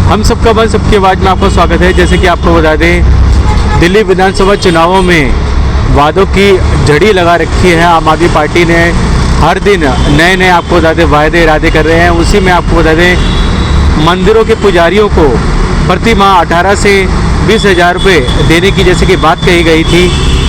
हम सबका मन सबकी आवाज़ में आपका स्वागत है। जैसे कि आपको बता दें, दिल्ली विधानसभा चुनावों में वादों की झड़ी लगा रखी है आम आदमी पार्टी ने। हर दिन नए नए आपको बता दें वायदे इरादे कर रहे हैं। उसी में आपको बता दें, मंदिरों के पुजारियों को प्रति माह 18 से 20 हज़ार रुपये देने की जैसे कि बात कही गई थी,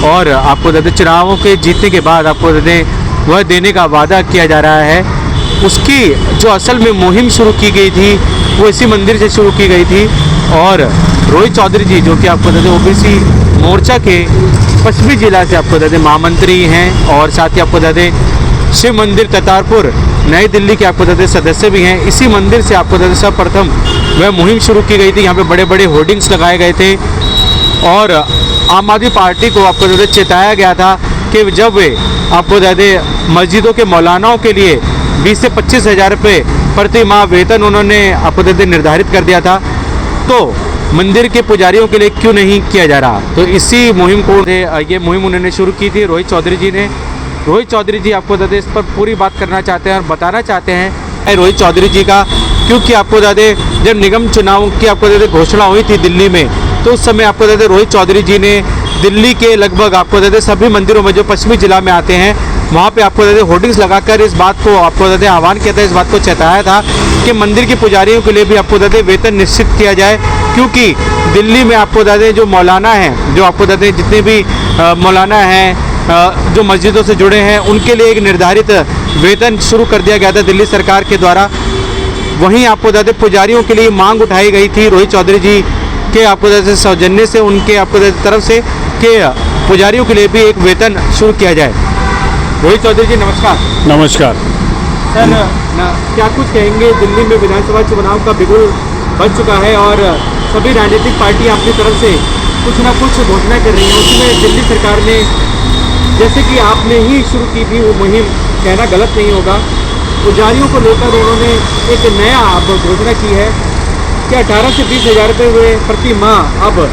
और आपको बता दें चुनावों के जीतने के बाद आपको बता दें वह देने का वादा किया जा रहा है। उसकी जो असल में मुहिम शुरू की गई थी वो इसी मंदिर से शुरू की गई थी। और रोहित चौधरी जी, जो कि आपको बता दें ओबीसी मोर्चा के पश्चिमी जिला से आपको बता दें महामंत्री हैं, और साथ ही आपको बता दें शिव मंदिर करतारपुर नई दिल्ली के आपको बता दें सदस्य भी हैं। इसी मंदिर से आपको बता दें सर्वप्रथम वह मुहिम शुरू की गई थी। यहाँ पे बड़े बड़े होर्डिंग्स लगाए गए थे और आम आदमी पार्टी को आपको बता दें चेताया गया था कि जब वे आपको बता दें मस्जिदों के मौलानाओं के लिए 20 से 25 हज़ार रुपये प्रति माह वेतन उन्होंने आपको बता दें निर्धारित कर दिया था, तो मंदिर के पुजारियों के लिए क्यों नहीं किया जा रहा। तो इसी मुहिम को ये मुहिम उन्होंने शुरू की थी रोहित चौधरी जी ने। रोहित चौधरी जी आपको बता दें इस पर पूरी बात करना चाहते हैं और बताना चाहते हैं रोहित चौधरी जी का, क्योंकि आपको बता दें जब निगम चुनाव की आपको बता दें घोषणा हुई थी दिल्ली में, तो उस समय आपको बता दें रोहित चौधरी जी ने दिल्ली के लगभग आपको बता दें सभी मंदिरों में जो पश्चिमी जिला में आते हैं वहाँ पे आपको बता दें होर्डिंग्स लगाकर इस बात को आपको बता दें आह्वान किया था, इस बात को चेताया था कि मंदिर के पुजारियों के लिए भी आपको बता दें वेतन निश्चित किया जाए। क्योंकि दिल्ली में आपको बता दें जो मौलाना हैं, जो आपको बता दें जितने भी मौलाना हैं जो मस्जिदों से जुड़े हैं, उनके लिए एक निर्धारित वेतन शुरू कर दिया गया था दिल्ली सरकार के द्वारा। वहीं आपको बता दें पुजारियों के लिए मांग उठाई गई थी रोहित चौधरी जी के आपको बता दें सौजन्य से, उनके आपको बता दें तरफ से कि पुजारियों के लिए भी एक वेतन शुरू किया जाए। रोहित चौधरी जी नमस्कार। नमस्कार सर, क्या कुछ कहेंगे? दिल्ली में विधानसभा चुनाव का बिगुल बज चुका है और सभी राजनीतिक पार्टियां अपनी तरफ से कुछ ना कुछ घोषणा कर रही हैं। उसमें दिल्ली सरकार ने, जैसे कि आपने ही शुरू की थी वो मुहिम, कहना गलत नहीं होगा, पुजारियों को लेकर उन्होंने एक नया अब घोषणा की है कि 18 से 20 हज़ार रुपये हुए प्रति माह अब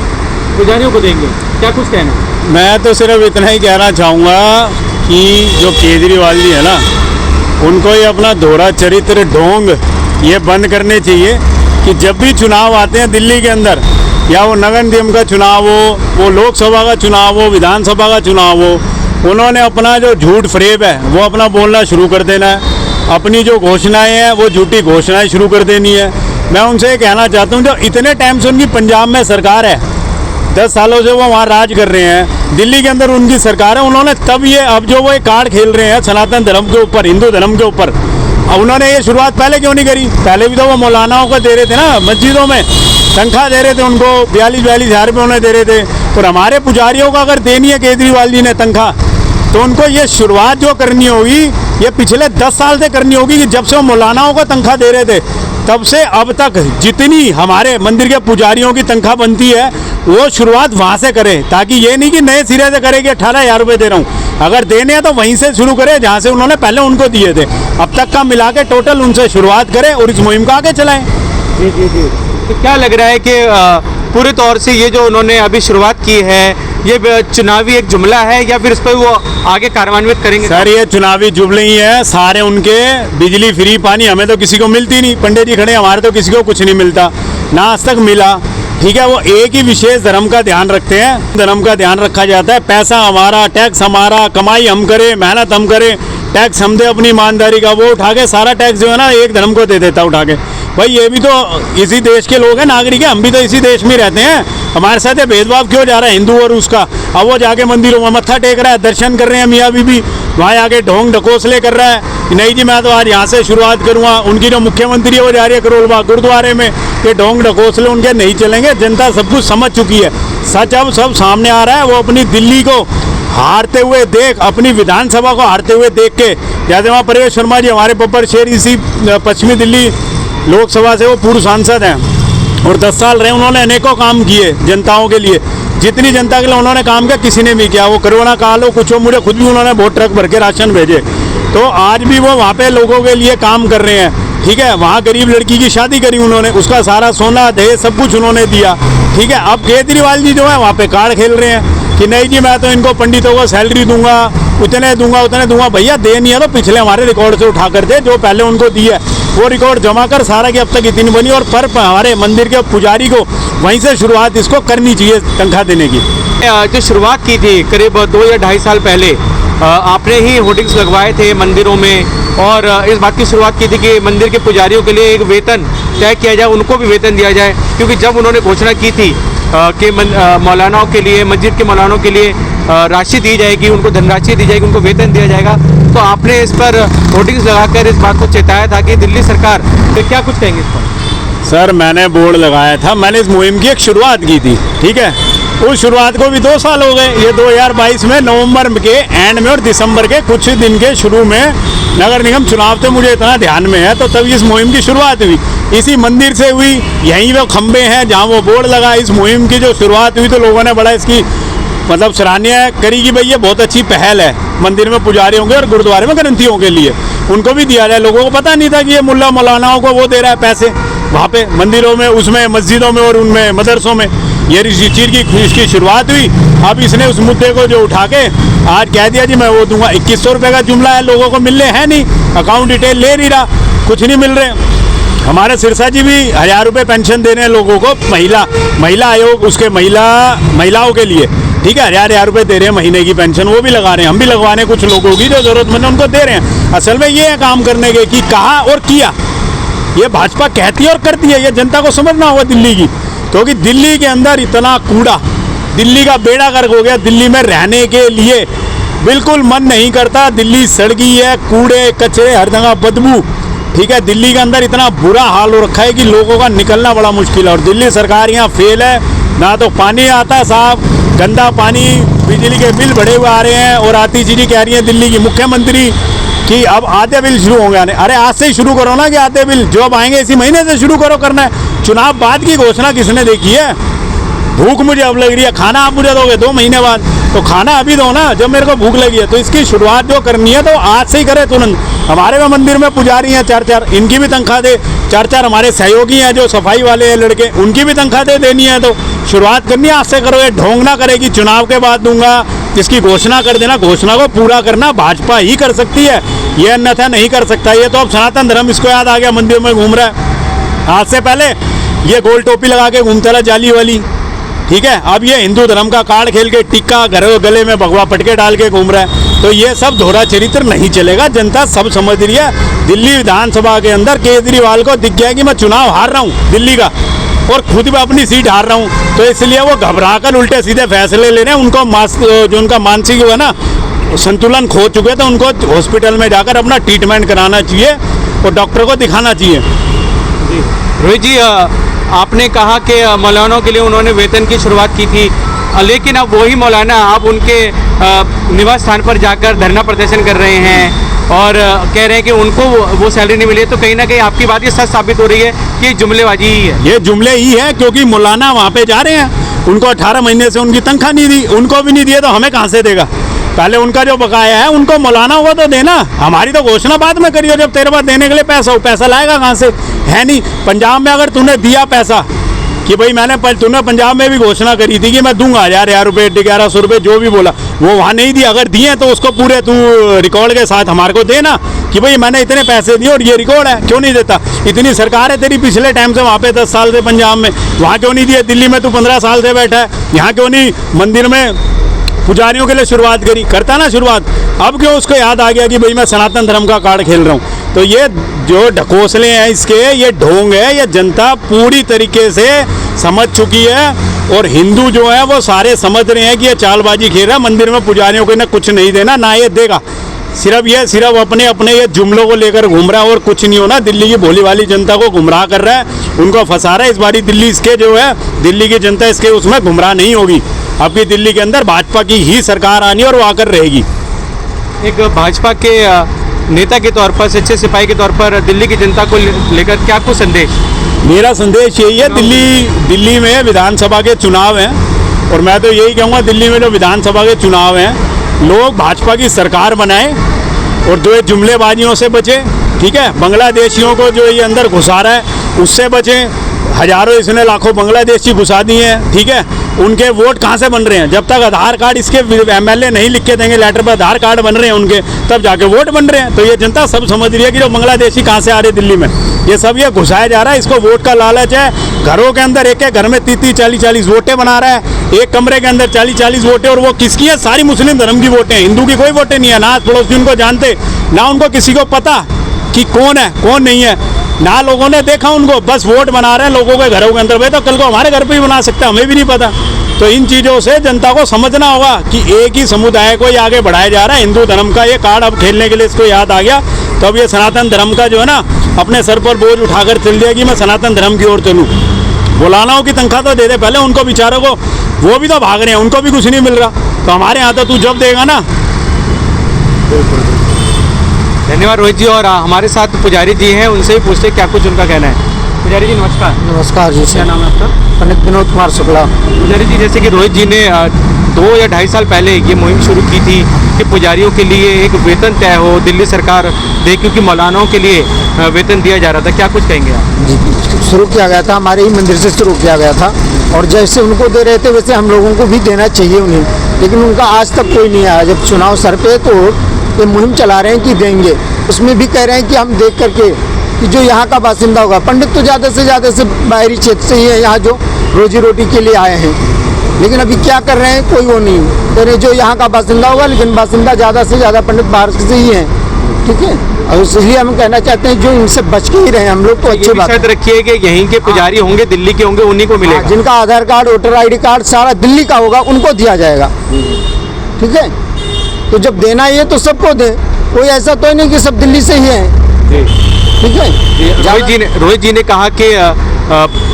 पुजारियों को देंगे। क्या कुछ कहना? मैं तो सिर्फ इतना ही कहना चाहूँगा कि जो केजरीवाल जी है ना, उनको ये अपना दोहरा चरित्र ढोंग ये बंद करने चाहिए कि जब भी चुनाव आते हैं दिल्ली के अंदर, या वो नगर निगम का चुनाव हो, वो लोकसभा का चुनाव हो, विधानसभा का चुनाव हो, उन्होंने अपना जो झूठ फ्रेब है वो अपना बोलना शुरू कर देना है। अपनी जो घोषणाएं हैं वो झूठी घोषणाएं शुरू कर देनी है। मैं उनसे ये कहना चाहता हूँ, जो इतने टाइम से उनकी पंजाब में सरकार है, 10 सालों से वो वहाँ राज कर रहे हैं, दिल्ली के अंदर उनकी सरकार है, उन्होंने तब ये अब जो वो एक कार्ड खेल रहे हैं सनातन धर्म के ऊपर, हिंदू धर्म के ऊपर, अब उन्होंने ये शुरुआत पहले क्यों नहीं करी? पहले भी तो वो मौलानाओं को दे रहे थे ना, मस्जिदों में तनख्वाह दे रहे थे उनको, 42 हज़ार रुपये उन्हें दे रहे थे। और हमारे पुजारियों को अगर देनी है केजरीवाल जी ने तनख्वाह, तो उनको ये शुरुआत जो करनी होगी ये पिछले 10 साल से करनी होगी कि जब से वो मौलानाओं को तनख्वाह दे रहे थे तब से अब तक जितनी हमारे मंदिर के पुजारियों की तनख्वाह बनती है वो शुरुआत वहाँ से करें, ताकि ये नहीं कि नए सिरे से करें कि 18 हज़ार रुपये दे रहा हूँ। अगर देने हैं तो वहीं से शुरू करें जहाँ से उन्होंने पहले उनको दिए थे, अब तक का मिला के टोटल उनसे शुरुआत करें और इस मुहिम को आगे चलाएं। जी जी जी। तो क्या लग रहा है कि पूरे तौर से ये जो उन्होंने अभी शुरुआत की है ये चुनावी एक जुमला है, या फिर इस पर वो आगे कार्यान्वित करेंगे? सर, ये चुनावी जुमले ही है सारे उनके। बिजली फ्री, पानी हमें तो किसी को मिलती नहीं, पंडित जी खड़े हमारे तो किसी को कुछ नहीं मिलता, ना आज तक मिला। ठीक है, वो एक ही विशेष धर्म का ध्यान रखते हैं, धर्म का ध्यान रखा जाता है। पैसा हमारा, टैक्स हमारा, कमाई हम करें, मेहनत हम करें, टैक्स हम दे अपनी ईमानदारी का, वो उठा के सारा टैक्स जो है ना एक धर्म को दे देता उठा के। भाई ये भी तो इसी देश के लोग हैं, नागरिक हैं, हम भी तो इसी देश में रहते हैं, हमारे साथ ये भेदभाव क्यों जा रहा है हिंदू और उसका? अब वो जाके मंदिरों में मत्था टेक रहा है, दर्शन कर रहे हैं मियाँ बीबी, वहाँ आके ढोंग ढकोसले कर रहा है कि नहीं जी मैं तो आज यहाँ से शुरुआत करूँगा। उनकी जो मुख्यमंत्री है वो जा रही है करोलबाग गुरुद्वारे में, ये ढोंग ढकोसले उनके नहीं चलेंगे। जनता सब कुछ समझ चुकी है, सच अब सब सामने आ रहा है। वो अपनी दिल्ली को हारते हुए देख, अपनी विधानसभा को हारते हुए देख के, जैसे वहाँ प्रवेश शर्मा जी हमारे बब्बर शेर इसी पश्चिमी दिल्ली लोकसभा से वो पूर्व सांसद हैं और 10 साल रहे, उन्होंने अनेकों काम किए जनताओं के लिए। जितनी जनता के लिए उन्होंने काम किया किसी ने भी किया, वो कोरोना काल हो कुछ हो, मुझे खुद भी उन्होंने बहुत ट्रक भर के राशन भेजे, तो आज भी वो वहाँ पे लोगों के लिए काम कर रहे हैं। ठीक है, वहाँ गरीब लड़की की शादी करी उन्होंने, उसका सारा सोना दहेज सब कुछ उन्होंने दिया। ठीक है, अब केजरीवाल जी जो है वहाँ पे कार्ड खेल रहे हैं कि नहीं जी मैं तो इनको पंडितों को सैलरी दूंगा, उतने दूंगा। भैया दे नहीं है तो पिछले हमारे रिकॉर्ड से उठा कर दे, जो पहले उनको दी है वो रिकॉर्ड जमा कर सारा, कि अब तक इतनी बनी। और पर हमारे मंदिर के पुजारी को वहीं से शुरुआत इसको करनी चाहिए तनख्वाह देने की। जो शुरुआत की थी करीब 2 या 2.5 साल पहले, आपने ही होर्डिंग्स लगवाए थे मंदिरों में और इस बात की शुरुआत की थी कि मंदिर के पुजारियों के लिए एक वेतन तय किया जाए, उनको भी वेतन दिया जाए। क्योंकि जब उन्होंने घोषणा की थी कि मौलानाओं के लिए, मस्जिद के मौलानाओं के लिए राशि दी जाएगी, उनको धनराशि दी जाएगी, उनको वेतन दिया जाएगा, तो आपने इस पर होर्डिंग्स लगाकर इस बात को चेताया था कि दिल्ली सरकार, तो क्या कुछ कहेंगे इस पर? सर मैंने बोर्ड लगाया था, मैंने इस मुहिम की एक शुरुआत की थी, ठीक है। उस शुरुआत को भी 2 साल हो गए। ये 2022 में नवंबर के एंड में और दिसंबर के कुछ दिन के शुरू में नगर निगम चुनाव थे, मुझे इतना ध्यान में है, तो तभी इस मुहिम की शुरुआत हुई। इसी मंदिर से हुई, यहीं वो खंबे हैं जहाँ वो बोर्ड लगा। इस मुहिम की जो शुरुआत हुई तो लोगों ने बड़ा इसकी मतलब सराहनीय करी कि भाई ये बहुत अच्छी पहल है मंदिर में पुजारियों के और गुरुद्वारे में ग्रंथियों के लिए, उनको भी दिया जाए। लोगों को पता नहीं था कि ये मुल्ला मौलानाओं को वो दे रहा है पैसे वहाँ पे मंदिरों में, उसमें मस्जिदों में और उनमें मदरसों में। ये चीज़ की इसकी शुरुआत हुई। अब इसने उस मुद्दे को जो उठा के आज कह दिया जी मैं वो दूंगा। 2100 रुपये का जुमला है, लोगों को मिलने हैं नहीं, अकाउंट डिटेल ले नहीं रहा, कुछ नहीं मिल रहे। हमारे सिरसा जी भी 1000 रुपये पेंशन दे रहे हैं लोगों को, महिला आयोग उसके महिलाओं के लिए, ठीक है, 1000 रुपये दे रहे हैं महीने की पेंशन, वो भी लगा रहे हैं, हम भी लगवा रहे हैं। कुछ लोगों की जो जरूरतमंद है उनको दे रहे हैं। असल में ये है काम करने के कि कहा और किया, ये भाजपा कहती है और करती है, ये जनता को समझना होगा दिल्ली की। क्योंकि दिल्ली के अंदर इतना कूड़ा, दिल्ली का बेड़ा गर्क हो गया, दिल्ली में रहने के लिए बिल्कुल मन नहीं करता। दिल्ली सड़गी है, कूड़े कचरे हर जगह बदबू, ठीक है। दिल्ली के अंदर इतना बुरा हाल हो रखा है कि लोगों का निकलना बड़ा मुश्किल है। और दिल्ली सरकार यहाँ फेल है, ना तो पानी आता है साफ, गंदा पानी, बिजली के बिल बढ़े हुए आ रहे हैं। और आती चीज़ी कह रही है दिल्ली की मुख्यमंत्री कि अब आधे बिल शुरू होंगे आने। अरे आज से ही शुरू करो ना, कि आधे बिल जो अब आएंगे इसी महीने से शुरू करो करना है। चुनाव बाद की घोषणा किसने देखी है? भूख मुझे अब लग रही है, खाना आप मुझे दोगे 2 महीने बाद, तो खाना अभी दो ना जब मेरे को भूख लगी है। तो इसकी शुरुआत जो करनी है तो आज से ही करे तुरंत। हमारे में मंदिर में पुजारी हैं 4-4, इनकी भी तनख्वाह दे। 4-4 हमारे सहयोगी हैं जो सफाई वाले हैं लड़के, उनकी भी तनख्वाह दे देनी है। तो शुरुआत करनी है आज से करो। ये ढोंग ना करे कि चुनाव के बाद दूंगा, इसकी घोषणा कर देना। घोषणा को पूरा करना भाजपा ही कर सकती है, ये अन्यथा नहीं कर सकता। ये तो अब सनातन धर्म इसको याद आ गया, मंदिर में घूम रहा है। आज से पहले ये गोल टोपी लगा के घूमता रहा जाली वाली, ठीक है। अब ये हिंदू धर्म का कार्ड खेल के टिक्का गले में भगवा पटके डाल के घूम रहा है। तो ये सब दोहरा चरित्र नहीं चलेगा, जनता सब समझ रही है। दिल्ली विधानसभा के अंदर केजरीवाल को दिख गया कि मैं चुनाव हार रहा हूँ दिल्ली का, और खुद भी अपनी सीट हार रहा हूँ। तो इसलिए वो घबरा कर उल्टे सीधे फैसले ले रहे हैं। उनको जो उनका मानसिक है ना संतुलन खो चुके, तो उनको हॉस्पिटल में जाकर अपना ट्रीटमेंट कराना चाहिए और डॉक्टर को दिखाना चाहिए। रोहित जी, आपने कहा कि मौलानाओं के लिए उन्होंने वेतन की शुरुआत की थी, लेकिन अब वही मौलाना आप उनके निवास स्थान पर जाकर धरना प्रदर्शन कर रहे हैं और कह रहे हैं कि उनको वो सैलरी नहीं मिली है। तो कहीं ना कहीं आपकी बात ये सच साबित हो रही है कि जुमलेबाजी ही है। ये जुमले ही है, क्योंकि मौलाना वहाँ पे जा रहे हैं, उनको 18 महीने से उनकी तनख्वाह नहीं दी, उनको भी नहीं दिए तो हमें कहाँ से देगा? पहले उनका जो बकाया है उनको मौलाना होगा तो देना। हमारी तो घोषणा बाद में करियो, जब तेरे पास देने के लिए पैसा हो। पैसा लाएगा कहाँ से? है नहीं। पंजाब में अगर तूने दिया पैसा कि भाई तूने पंजाब में भी घोषणा करी थी कि मैं दूंगा 1000 रुपये 1100 रुपये जो भी बोला, वो वहाँ नहीं दिया। अगर दिए तो उसको पूरे तू रिकॉर्ड के साथ हमारे को देना कि भाई मैंने इतने पैसे दिए और ये रिकॉर्ड है। क्यों नहीं देता? इतनी सरकार है तेरी पिछले टाइम से वहाँ पे 10 साल से पंजाब में, वहाँ क्यों नहीं दिए? दिल्ली में तू 15 साल से बैठा है, यहाँ क्यों नहीं मंदिर में पुजारियों के लिए शुरुआत करी? करता ना शुरुआत। अब क्यों उसको याद आ गया कि भाई मैं सनातन धर्म का कार्ड खेल रहा हूँ? तो ये जो ढकोसले हैं इसके, ये ढोंग है, ये जनता पूरी तरीके से समझ चुकी है। और हिंदू जो है वो सारे समझ रहे हैं कि ये चालबाजी खेल रहा है, मंदिर में पुजारियों को ना कुछ नहीं देना ना ये देगा। सिर्फ अपने अपने ये जुमलों को लेकर घूम रहा है और कुछ नहीं होना। दिल्ली की भोली वाली जनता को गुमराह कर रहा है, उनको फंसा रहा है। इस बारी दिल्ली इसके जो है दिल्ली की जनता इसके उसमें गुमराह नहीं होगी। आपकी दिल्ली के अंदर भाजपा की ही सरकार आनी और वो आकर रहेगी। एक भाजपा के नेता के तौर पर, सच्चे सिपाही के तौर पर दिल्ली की जनता को लेकर क्या आपको संदेश? मेरा संदेश यही है, दिल्ली में विधानसभा के चुनाव हैं और मैं तो यही कहूँगा दिल्ली में जो विधानसभा के चुनाव हैं, लोग भाजपा की सरकार बनाएं और जो ये जुमलेबाजियों से बचें, ठीक है। बांग्लादेशियों को जो ये अंदर घुसा रहा है उससे बचें। हजारों इसने लाखों बांग्लादेशी घुसा दिए हैं, ठीक है। उनके वोट कहाँ से बन रहे हैं? जब तक आधार कार्ड इसके MLA नहीं लिख के देंगे लेटर पर आधार कार्ड बन रहे हैं उनके, तब जाके वोट बन रहे हैं। तो ये जनता सब समझ रही है कि जो बांग्लादेशी कहाँ से आ रहे दिल्ली में, ये सब ये घुसाया जा रहा है। इसको वोट का लालच है। घरों के अंदर एक घर में 30-30, 40-40 वोटें बना रहा है। एक कमरे के अंदर 40-40 वोटें, और वो किसकी है? सारी मुस्लिम धर्म की वोटें, हिंदू की कोई वोटें नहीं है। ना पड़ोसी उनको जानते, ना उनको किसी को पता कि कौन है कौन नहीं है, ना लोगों ने देखा उनको, बस वोट बना रहे हैं लोगों के घरों के अंदर। भाई तो कल को हमारे घर पे भी बना सकते हैं, हमें भी नहीं पता। तो इन चीज़ों से जनता को समझना होगा कि एक ही समुदाय को ये आगे बढ़ाया जा रहा है। हिंदू धर्म का ये कार्ड अब खेलने के लिए इसको याद आ गया, तो अब ये सनातन धर्म का जो है ना अपने सर पर बोझ उठाकर चल दिया कि मैं सनातन धर्म की ओर चलूँ। बुलानाओं की तनख्वाह तो दे दे पहले उनको, बेचारों को, वो भी तो भाग रहे हैं, उनको भी कुछ नहीं मिल रहा। तो हमारे यहाँ तो तू जब देगा ना। धन्यवाद रोहित जी। और हमारे साथ पुजारी जी हैं, उनसे भी पूछते क्या कुछ उनका कहना है। पुजारी जी नमस्कार। नमस्कार जी। क्या नाम है आपका? पंडित विनोद कुमार शुक्ला। पुजारी जी, जैसे कि रोहित जी ने 2 या 2.5 साल पहले ये मुहिम शुरू की थी कि पुजारियों के लिए एक वेतन तय हो, दिल्ली सरकार दे, क्योंकि मौलानाओं के लिए वेतन दिया जा रहा था, क्या कुछ कहेंगे आप? जी, शुरू किया गया था, हमारे ही मंदिर से शुरू किया गया था, और जैसे उनको दे रहे थे वैसे हम लोगों को भी देना चाहिए उन्हें, लेकिन उनका आज तक कोई नहीं आया। जब चुनाव सर पे तो ये मुहिम चला रहे हैं कि देंगे, उसमें भी कह रहे हैं कि हम देख करके कि जो यहाँ का बासिंदा होगा। पंडित तो ज़्यादा से बाहरी क्षेत्र से ही है, यहाँ जो रोजी रोटी के लिए आए हैं, लेकिन अभी क्या कर रहे हैं कोई वो नहीं कह रहे जो यहाँ का बासिंदा होगा, लेकिन बासिंदा ज़्यादा से ज़्यादा पंडित बाहर से ही हैं। ठीक है, और इसलिए हम कहना चाहते हैं जो इनसे बच के ही रहे हम लोग, तो अच्छी बात शर्त रखिए कि यहीं के पुजारी होंगे, दिल्ली के होंगे, उन्हीं को मिलेगा। जिनका आधार कार्ड, वोटर ID कार्ड सारा दिल्ली का होगा उनको दिया जाएगा। ठीक है, तो जब देना ही है तो सबको दे, कोई ऐसा तो नहीं कि सब दिल्ली से ही है। ठीक है, रोहित जी ने कहा कि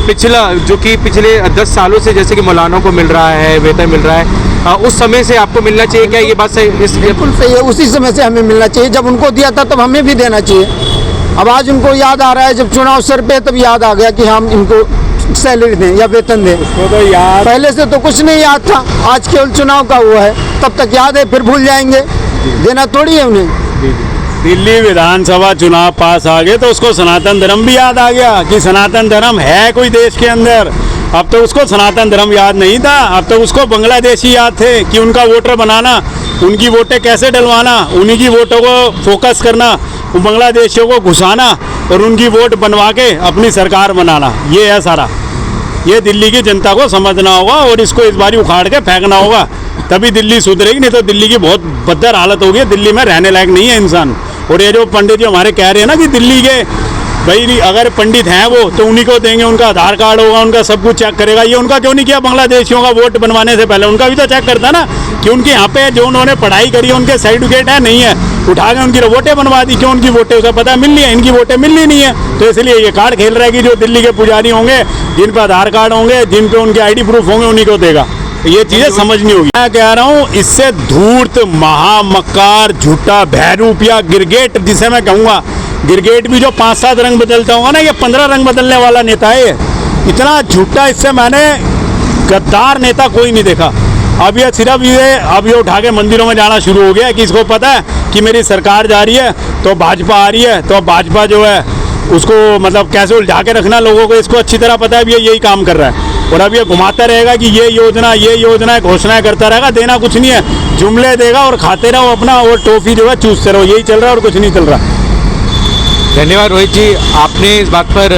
पिछले 10 सालों से जैसे कि मौलानों को मिल रहा है, वेतन मिल रहा है, उस समय से आपको मिलना चाहिए, क्या ये बात सही? बिल्कुल सही है, उसी समय से हमें मिलना चाहिए। जब उनको दिया था तब हमें भी देना चाहिए। अब आज उनको याद आ रहा है, जब चुनाव सर पे तब याद आ गया कि हम इनको सैलरी दें या वेतन दें। तो याद, पहले से तो कुछ नहीं याद था, आज केवल चुनाव का हुआ है, तब तक याद है, फिर भूल जाएंगे। देना थोड़ी है उन्हें। दिल्ली विधानसभा चुनाव पास आ गए तो उसको सनातन धर्म भी याद आ गया कि सनातन धर्म है कोई देश के अंदर। अब तो उसको सनातन धर्म याद नहीं था, अब तो उसको बांग्लादेशी याद थे कि उनका वोटर बनाना, उनकी वोटें कैसे डलवाना, उन्हीं की वोटों को फोकस करना, बांग्लादेशियों को घुसाना और उनकी वोट बनवा के अपनी सरकार बनाना, ये है सारा। ये दिल्ली की जनता को समझना होगा और इसको इस बारी उखाड़ के फेंकना होगा, तभी दिल्ली सुधरेगी, नहीं तो दिल्ली की बहुत बदतर हालत होगी। दिल्ली में रहने लायक नहीं है इंसान। और ये जो पंडित जी हमारे कह रहे हैं ना कि दिल्ली के भाई अगर पंडित हैं वो तो उन्हीं को देंगे, उनका आधार कार्ड होगा, उनका सब कुछ चेक करेगा, ये उनका क्यों नहीं किया? बांग्लादेशियों का वोट बनवाने से पहले उनका भी तो चेक करता ना कि उनके यहाँ पे जो उन्होंने पढ़ाई करी है उनके सर्टिफिकेट है नहीं है, उठा के उनकी वोटें बनवा दी। क्यों उनकी वोटें उसे पता मिल रही है, इनकी वोटें मिल रही नहीं है। तो इसलिए ये कार्ड खेल रहा है कि जो दिल्ली के पुजारी होंगे, जिन पर आधार कार्ड होंगे, जिन पे उनके ID प्रूफ होंगे, उन्हीं को देगा। ये चीजें समझनी होगी। मैं कह रहा हूँ इससे धूर्त, महामक्कार, झूठा, बहरूपिया, गिरगेट, जिसे मैं कहूँगा, गिरगेट भी जो 5-7 रंग बदलता होगा ना, ये 15 रंग बदलने वाला नेता है। इतना झूठा, इससे मैंने गद्दार नेता कोई नहीं देखा। अब ये सिर्फ अब ये उठा के मंदिरों में जाना शुरू हो गया कि इसको पता है कि मेरी सरकार जा रही है तो भाजपा आ रही है, तो भाजपा जो है उसको मतलब कैसे उलझा के रखना लोगों को, इसको अच्छी तरह पता है। अब ये यही काम कर रहा है और अब ये घुमाता रहेगा कि ये योजना घोषणाएं करता रहेगा, देना कुछ नहीं है, जुमले देगा और खाते रहो अपना, और टॉफी जो है चूसते रहो, यही चल रहा है और कुछ नहीं चल रहा। धन्यवाद रोहित जी, आपने इस बात पर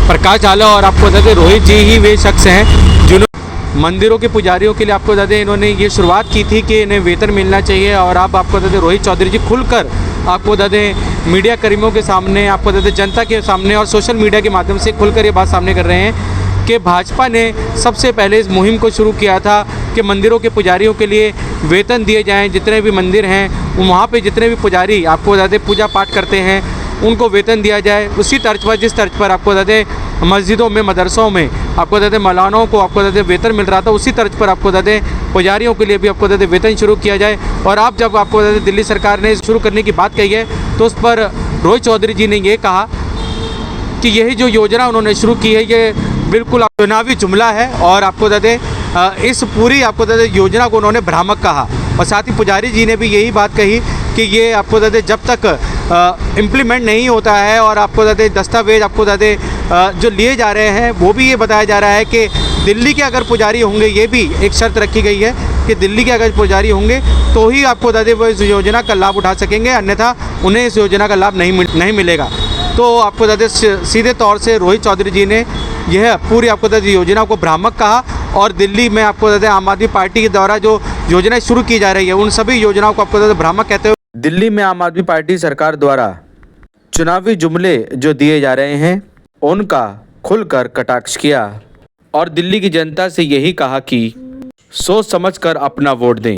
प्रकाश डाला। और आपको बता दें रोहित जी ही वे शख्स हैं जिन्होंने मंदिरों के पुजारियों के लिए, आपको बता दें, इन्होंने ये शुरुआत की थी कि इन्हें वेतन मिलना चाहिए। और आप आपको बता दें रोहित चौधरी जी खुलकर आपको बता दें मीडिया कर्मियों के सामने, आपको बता दें जनता के सामने और सोशल मीडिया के माध्यम से खुलकर ये बात सामने कर रहे हैं कि भाजपा ने सबसे पहले इस मुहिम को शुरू किया था कि मंदिरों के पुजारियों के लिए वेतन दिए जाएं। जितने भी मंदिर हैं वहाँ पे जितने भी पुजारी आपको बता दें पूजा पाठ करते हैं उनको वेतन दिया जाए। उसी तर्ज पर, जिस तर्ज पर आपको बता दें मस्जिदों में, मदरसों में आपको बता दें मौलानाओं को आपको बता दें वेतन मिल रहा था, उसी तर्ज पर आपको बता दें पुजारियों के लिए भी आपको बता दें वेतन शुरू किया जाए। और आप जब आपको बता दें दिल्ली सरकार ने शुरू करने की बात कही है तो उस पर रोहित चौधरी जी ने ये कहा कि यही जो योजना उन्होंने शुरू की है ये बिल्कुल चुनावी जुमला है। और आपको बता दें इस पूरी आपको बता दें योजना को उन्होंने भ्रामक कहा। और साथ ही पुजारी जी ने भी यही बात कही कि ये आपको बता दें जब तक इम्प्लीमेंट नहीं होता है और आपको बता दें दस्तावेज आपको बता दें जो लिए जा रहे हैं वो भी ये बताया जा रहा है कि दिल्ली के अगर पुजारी होंगे, ये भी एक शर्त रखी गई है कि दिल्ली के अगर पुजारी होंगे तो ही आपको बता दें वो इस योजना का लाभ उठा सकेंगे, अन्यथा उन्हें इस योजना का लाभ नहीं मिलेगा। तो आपको बता दें सीधे तौर से रोहित चौधरी जी ने यह पूरी आपको बता दें योजना को भ्रामक कहा और दिल्ली में आपको बता दें आम आदमी पार्टी के द्वारा जो योजनाएं शुरू की जा रही है उन सभी योजनाओं को आपको बता दें भ्रामक कहते हुए दिल्ली में आम आदमी पार्टी सरकार द्वारा चुनावी जुमले जो दिए जा रहे हैं उनका खुलकर कटाक्ष किया और दिल्ली की जनता से यही कहा कि सोच समझकर अपना वोट दें।